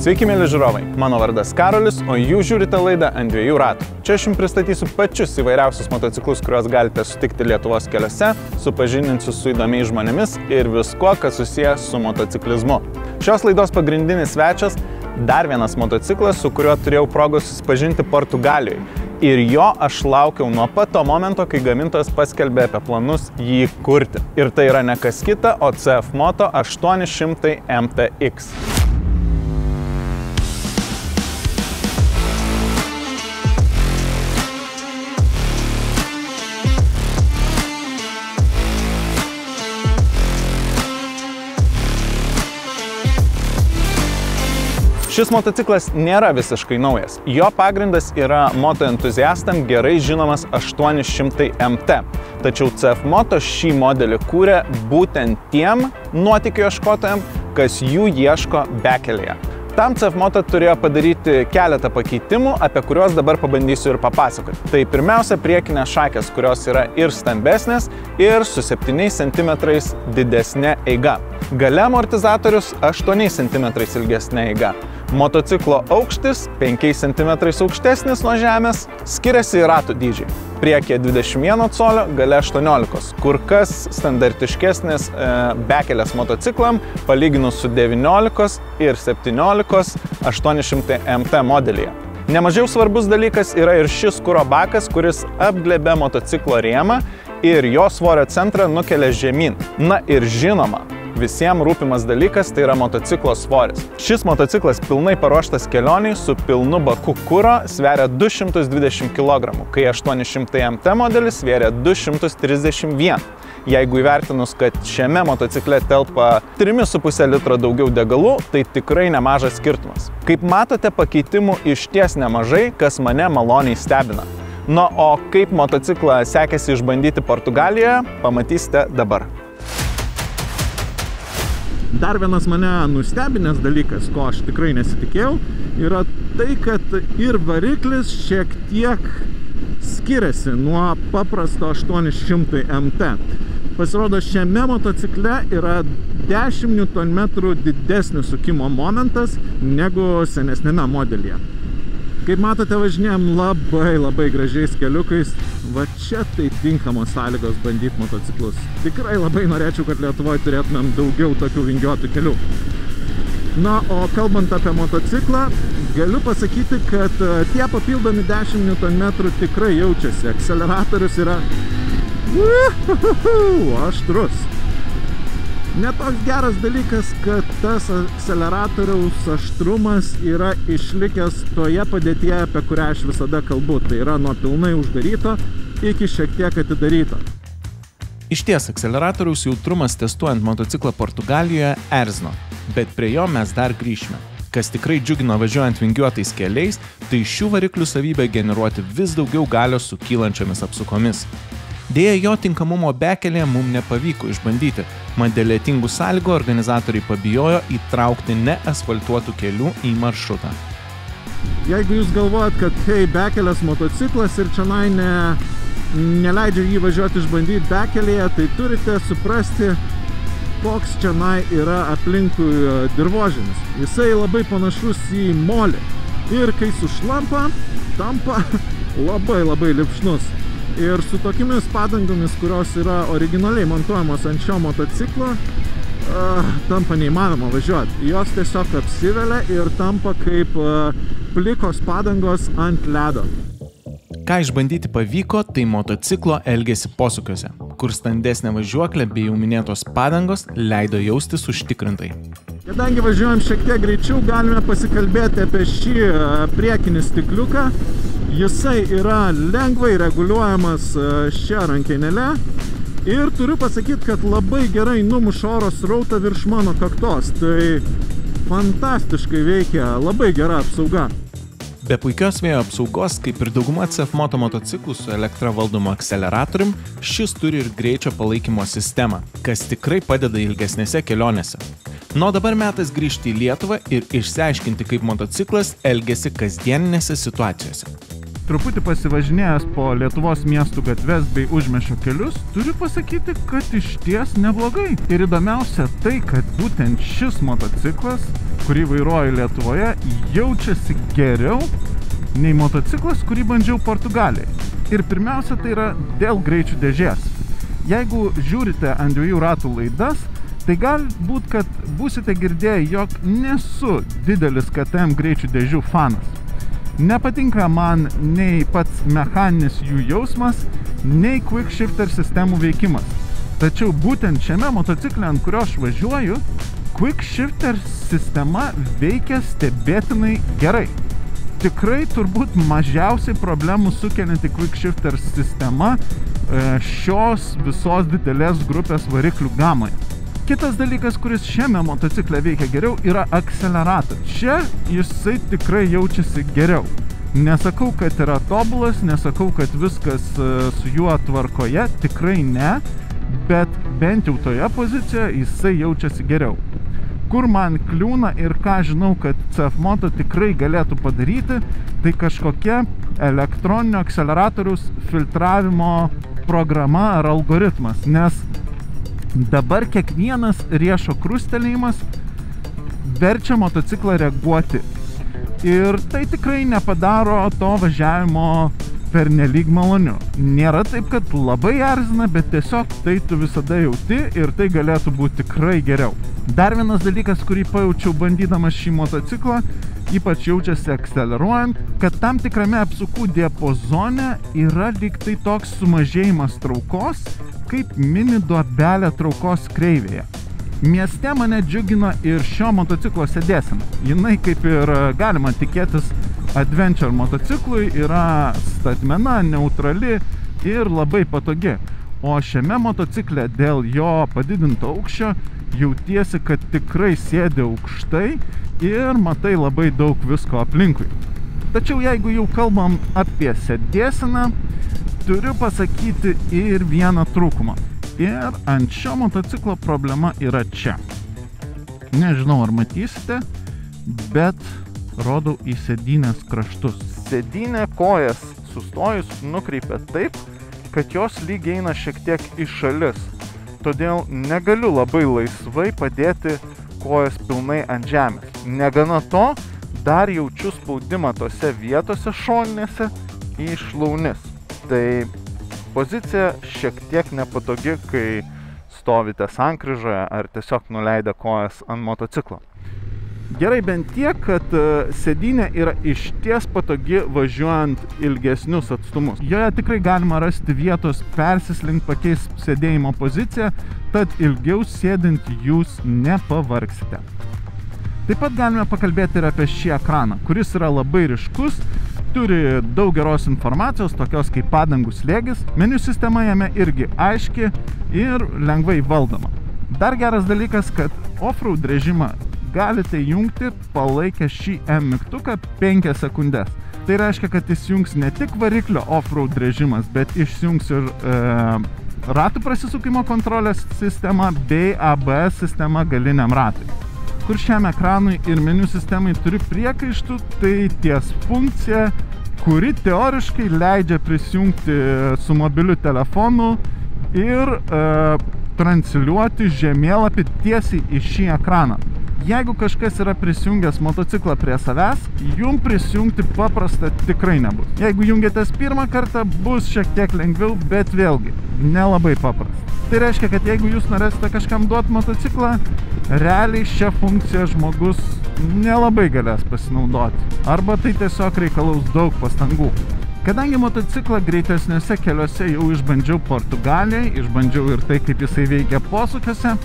Sveiki, mėly žiūrovai, mano vardas Karolis, o jūs žiūrite laidą ant dviejų ratų. Čia aš jums pristatysiu pačius įvairiausius motociklus, kuriuos galite sutikti Lietuvos keliuose, supažindinsiu su įdomiais žmonėmis ir viskuo, kas susijęs su motociklizmu. Šios laidos pagrindinis svečias – dar vienas motociklas, su kuriuo turėjau progos susipažinti Portugalijoje. Ir jo aš laukiau nuo pat to momento, kai gamintojas paskelbė apie planus jį kurti. Ir tai yra ne kas kita, o CF Moto 800 MTX. Šis motociklas nėra visiškai naujas. Jo pagrindas yra motoentuziastam gerai žinomas 800 MT. Tačiau CF Moto šį modelį kūrė būtent tiem nuotykių ieškotojam, kas jų ieško bekelėje. Tam CF Moto turėjo padaryti keletą pakeitimų, apie kuriuos dabar pabandysiu ir papasakoti. Tai pirmiausia, priekinės šakės, kurios yra ir stambesnės, ir su 7 cm didesnė eiga. Gale amortizatorius 8 cm ilgesnė eiga. Motociklo aukštis 5 cm aukštesnis nuo žemės, skiriasi į ratų dydžiai. Priekyje 21 colio, gale 18, kur kas standartiškesnis bekelės motociklam palyginus su 19 ir 17 800 MT modelyje. Nemažiau svarbus dalykas yra ir šis kuro bakas, kuris apglėbė motociklo rėmą ir jo svorio centrą nukelia žemyn. Na ir žinoma, visiems rūpimas dalykas tai yra motociklo svoris. Šis motociklas pilnai paruoštas kelioniai su pilnu baku kuro sveria 220 kg, kai 800 MT modelis sveria 231. Jeigu įvertinus, kad šiame motocikle telpa 3,5 litro daugiau degalų, tai tikrai nemažas skirtumas. Kaip matote, pakeitimų išties nemažai, kas mane maloniai stebina. Na, o kaip motociklą sekėsi išbandyti Portugalijoje, pamatysite dabar. Dar vienas mane nustebinęs dalykas, ko aš tikrai nesitikėjau, yra tai, kad ir variklis šiek tiek skiriasi nuo paprasto 800 MT. Pasirodo, šiame motocikle yra 10 Nm didesnis sukimo momentas negu senesnėme modelyje. Kaip matote, važinėjom labai gražiais keliukais. Va čia tai tinkamos sąlygos bandyti motociklus. Tikrai labai norėčiau, kad Lietuvoje turėtumėm daugiau tokių vingiuotų kelių. Na, o kalbant apie motociklą, galiu pasakyti, kad tie papildomi 10 Nm tikrai jaučiasi. Akceleratorius yra aštrus. Netoks geras dalykas, kad tas akceleratoriaus aštrumas yra išlikęs toje padėtyje, apie kurią aš visada kalbu. Tai yra nuo pilnai uždaryto iki šiek tiek atidaryto. Išties, akceleratoriaus jautrumas testuojant motociklą Portugalijoje erzino, bet prie jo mes dar grįšime. Kas tikrai džiugino važiuojant vingiuotais keliais, tai šių variklių savybė generuoti vis daugiau galios su kylančiomis apsukomis. Deja, jo tinkamumo bekelėje mums nepavyko išbandyti, mat dėl lietingų sąlygų organizatoriai pabijojo įtraukti neasfaltuotų kelių į maršrutą. Jeigu jūs galvojat, kad hei, bekelės motociklas ir čionai neleidžia jį važiuoti išbandyti bekelėje, tai turite suprasti, koks čionai yra aplinkui dirvožemis. Jisai labai panašus į molį ir kai sušlampa, tampa labai lipšnus. Ir su tokiamis padangomis, kurios yra originaliai montuojamos ant šio motociklo, tampa neįmanoma važiuoti. Jos tiesiog apsivelia ir tampa kaip plikos padangos ant ledo. Ką išbandyti pavyko, tai motociklo elgesį posūkiuose, kur standesnė važiuoklė bei jau minėtos padangos leido jaustis užtikrintai. Kadangi važiuojam šiek tiek greičiau, galime pasikalbėti apie šį priekinį stikliuką. Jisai yra lengvai reguliuojamas šia rankenėle ir turiu pasakyti, kad labai gerai numuša oro srautą virš mano kaktos. Tai fantastiškai veikia, labai gera apsauga. Be puikios vėjo apsaugos, kaip ir dauguma CF Moto motociklų su elektra valdomu akceleratorium, šis turi ir greičio palaikymo sistemą, kas tikrai padeda ilgesnėse kelionėse. Nuo dabar metas grįžti į Lietuvą ir išsiaiškinti, kaip motociklas elgiasi kasdieninėse situacijose. truputį pasivažinėjęs po Lietuvos miestų gatves bei užmiesčio kelius, turiu pasakyti, kad išties neblogai. Ir įdomiausia tai, kad būtent šis motociklas, kurį vairuoju Lietuvoje, jaučiasi geriau nei motociklas, kurį bandžiau Portugalijoje. Ir pirmiausia, tai yra dėl greičių dėžės. Jeigu žiūrite ant 2 ratų laidas, tai galbūt, kad būsite girdėję, jog nesu didelis KTM greičių dėžių fanas. Nepatinka man nei pats mechaninis jų jausmas, nei quick shifter sistemų veikimas. Tačiau būtent šiame motocikle, ant kurio aš važiuoju, quick shifter sistema veikia stebėtinai gerai. Tikrai turbūt mažiausiai problemų sukelianti quick shifter sistema šios visos didelės grupės variklių gamoje. Kitas dalykas, kuris šiame motocikle veikia geriau, yra akceleratorius. Čia jisai tikrai jaučiasi geriau. Nesakau, kad yra tobulas, nesakau, kad viskas su juo tvarkoje, tikrai ne, bet bent jau toje pozicijoje jisai jaučiasi geriau. Kur man kliūna ir ką žinau, kad CF Moto tikrai galėtų padaryti, tai kažkokia elektroninio akceleratoriaus filtravimo programa ar algoritmas, nes dabar kiekvienas riešo krustelėjimas verčia motociklą reaguoti. Ir tai tikrai nepadaro to važiavimo pernelyg maloniu. Nėra taip, kad labai erzina, bet tiesiog tai tu visada jauti ir tai galėtų būti tikrai geriau. Dar vienas dalykas, kurį pajaučiau bandydamas šį motociklą, ypač jaučiasi akceleruojant, kad tam tikrame apsukų diapazone yra lyg tai toks sumažėjimas traukos, kaip mini duobelė traukos kreivėje. Mieste mane džiugino ir šio motociklo sėdėsena. Jinai, kaip ir galima tikėtis adventure motociklui, yra statmena, neutrali ir labai patogi. O šiame motocikle dėl jo padidinto aukščio jautiesi, kad tikrai sėdi aukštai ir matai labai daug visko aplinkui. Tačiau jeigu jau kalbam apie sėdėseną, turiu pasakyti ir vieną trūkumą. Ir ant šio motociklo problema yra čia. Nežinau, ar matysite, bet rodau į sėdynės kraštus. Sėdynė kojas sustojus nukreipia taip, kad jos lyg eina šiek tiek į šalis. Todėl negaliu labai laisvai padėti kojas pilnai ant žemės. Negana to, dar jaučiu spaudimą tose vietose šoninėse į šlaunis. Tai pozicija šiek tiek nepatogi, kai stovite sankryžoje ar tiesiog nuleidę kojas ant motociklo. Gerai bent tiek, kad sėdynė yra išties patogi važiuojant ilgesnius atstumus. Joje tikrai galima rasti vietos persislinkt, pakeisti sėdėjimo poziciją, tad ilgiau sėdint jūs nepavargsite. Taip pat galime pakalbėti ir apie šį ekraną, kuris yra labai ryškus, turi daug geros informacijos, tokios kaip padangų slėgis, meniu sistema jame irgi aiški ir lengvai valdoma. Dar geras dalykas, kad off-road režimą galite jungti palaikę šį M mygtuką 5 sekundės. Tai reiškia, kad įsijungs ne tik variklio off-road režimas, bet išsijungs ir ratų prasisukimo kontrolės sistema bei ABS sistema galiniam ratui. Kur šiam ekranui ir meniu sistemai turiu priekaištų, tai ties funkcija, kuri teoriškai leidžia prisijungti su mobiliu telefonu ir transliuoti žemėlapį tiesiai į šį ekraną. Jeigu kažkas yra prisijungęs motociklą prie savęs, jum prisijungti paprasta tikrai nebus. Jeigu jungiatės pirmą kartą, bus šiek tiek lengviau, bet vėlgi, nelabai paprasta. Tai reiškia, kad jeigu jūs norėsite kažkam duoti motociklą, realiai šią funkciją žmogus nelabai galės pasinaudoti. Arba tai tiesiog reikalaus daug pastangų. Kadangi motociklą greitesniuose keliuose jau išbandžiau Portugalijai, išbandžiau ir tai, kaip jisai veikia posūkiuose,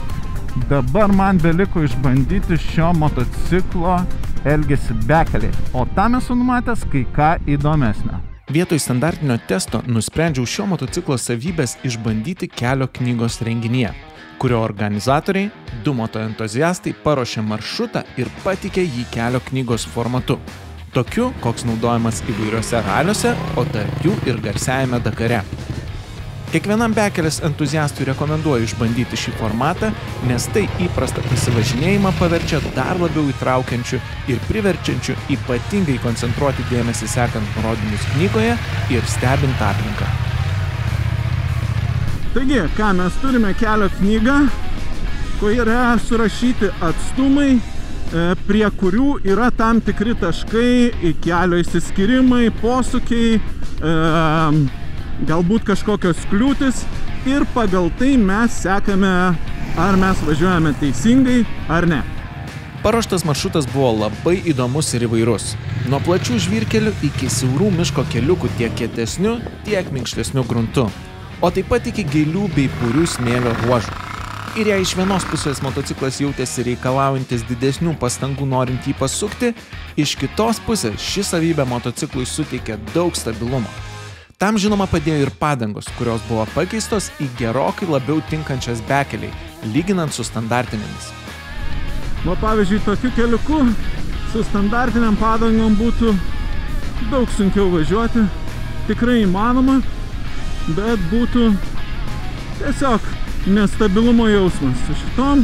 dabar man beliko išbandyti šio motociklo elgesį bekelėje, o tam esu numatęs kai ką įdomesnio. Vietoj standartinio testo nusprendžiau šio motociklo savybės išbandyti kelio knygos renginyje, kurio organizatoriai, 2 motoentuziastai paruošė maršrutą ir patikė jį kelio knygos formatu. Tokiu, koks naudojamas įvairiuose raliuose, o tarp jų ir garsiajame Dakare. Kiekvienam bekelės entuziastui rekomenduoju išbandyti šį formatą, nes tai įprastą pasivažinėjimą paverčia dar labiau įtraukiančiu ir priverčiančiu ypatingai koncentruoti dėmesį sekant nurodymus knygoje ir stebint aplinką. Taigi, ką mes turime kelio knygą, kurioje surašyti atstumai, prie kurių yra tam tikri taškai, kelio išsiskyrimai, posūkiai, galbūt kažkokios kliūtis ir pagal tai mes sekame, ar mes važiuojame teisingai ar ne. Paruoštas maršrutas buvo labai įdomus ir įvairus. Nuo plačių žvyrkelių iki siaurų miško keliukų tiek kietesnių, tiek minkštesnių gruntų, o taip pat iki gilių bei purių smėlio ruožų. Ir jei iš vienos pusės motociklas jautėsi reikalaujantis didesnių pastangų norint jį pasukti, iš kitos pusės ši savybė motociklui suteikė daug stabilumo. Tam žinoma padėjo ir padangos, kurios buvo pakeistos į gerokai labiau tinkančias bekeliai, lyginant su standartinėmis. Pavyzdžiui, tokiu keliuku su standartiniam padangom būtų daug sunkiau važiuoti, tikrai įmanoma, bet būtų tiesiog nestabilumo jausmas. Su šitom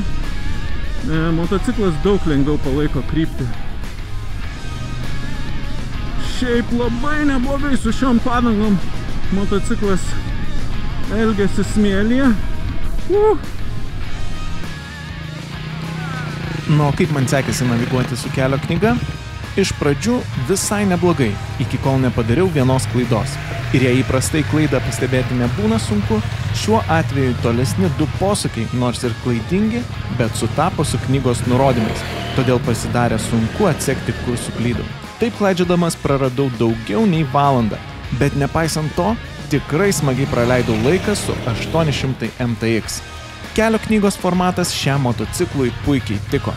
motociklas daug lengviau palaiko kryptį. Šiaip labai neblogai su šiom padangom motociklas elgiasi smėlyje. Nu, kaip man sekėsi naviguoti su kelio knyga? Iš pradžių visai neblogai, iki kol nepadariau vienos klaidos. Ir jei įprastai klaidą pastebėti nebūna sunku, šiuo atveju tolesni 2 posūkiai, nors ir klaidingi, bet sutapo su knygos nurodymais, todėl pasidarė sunku atsekti, kur suklydau. Taip klaidžiodamas praradau daugiau nei valandą, bet nepaisant to, tikrai smagiai praleidau laiką su 800 MTX. Kelio knygos formatas šiam motociklui puikiai tiko.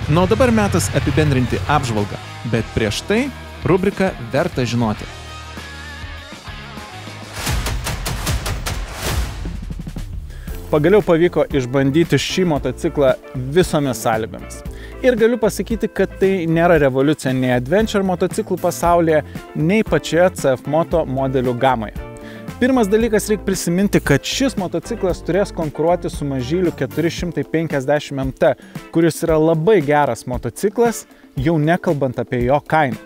Nu, dabar metas apibendrinti apžvalgą, bet prieš tai rubrika verta žinoti. Pagaliau pavyko išbandyti šį motociklą visomis sąlygomis. Ir galiu pasakyti, kad tai nėra revoliucija nei adventure motociklų pasaulyje, nei pačioje CF Moto modelių gamoje. Pirmas dalykas, reikia prisiminti, kad šis motociklas turės konkuruoti su mažyliu 450 MT, kuris yra labai geras motociklas, jau nekalbant apie jo kainą.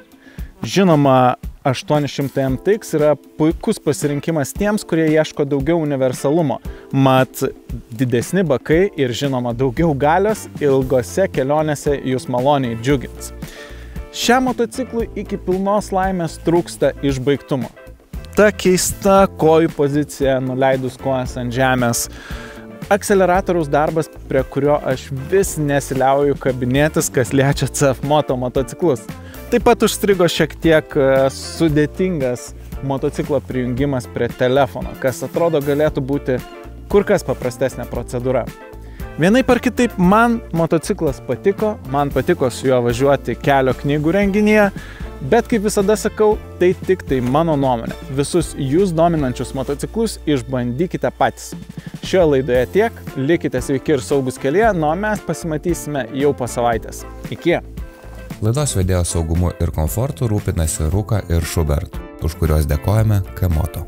Žinoma, 800 MTX yra puikus pasirinkimas tiems, kurie ieško daugiau universalumo, mat didesni bakai ir žinoma daugiau galios ilgose kelionėse jūs maloniai džiugins. Šiam motociklui iki pilnos laimės trūksta išbaigtumo. Ta keista kojų pozicija, nuleidus kojas ant žemės, akceleratoriaus darbas, prie kurio aš vis nesiliauju kabinėtis, kas liečia CF Moto motociklus. Taip pat užstrigo šiek tiek sudėtingas motociklo prijungimas prie telefono, kas atrodo galėtų būti kur kas paprastesnė procedūra. Vienaip ar kitaip, man motociklas patiko, man patiko su juo važiuoti kelio knygų renginyje, bet kaip visada sakau, tai tik tai mano nuomonė. Visus jūs dominančius motociklus išbandykite patys. Šioje laidoje tiek, likite sveiki ir saugus kelyje, o mes pasimatysime jau po savaitės. Iki! Laidos vedėjo saugumu ir komfortu rūpinasi Rūka ir Šubert, už kuriuos dėkojame K-Moto.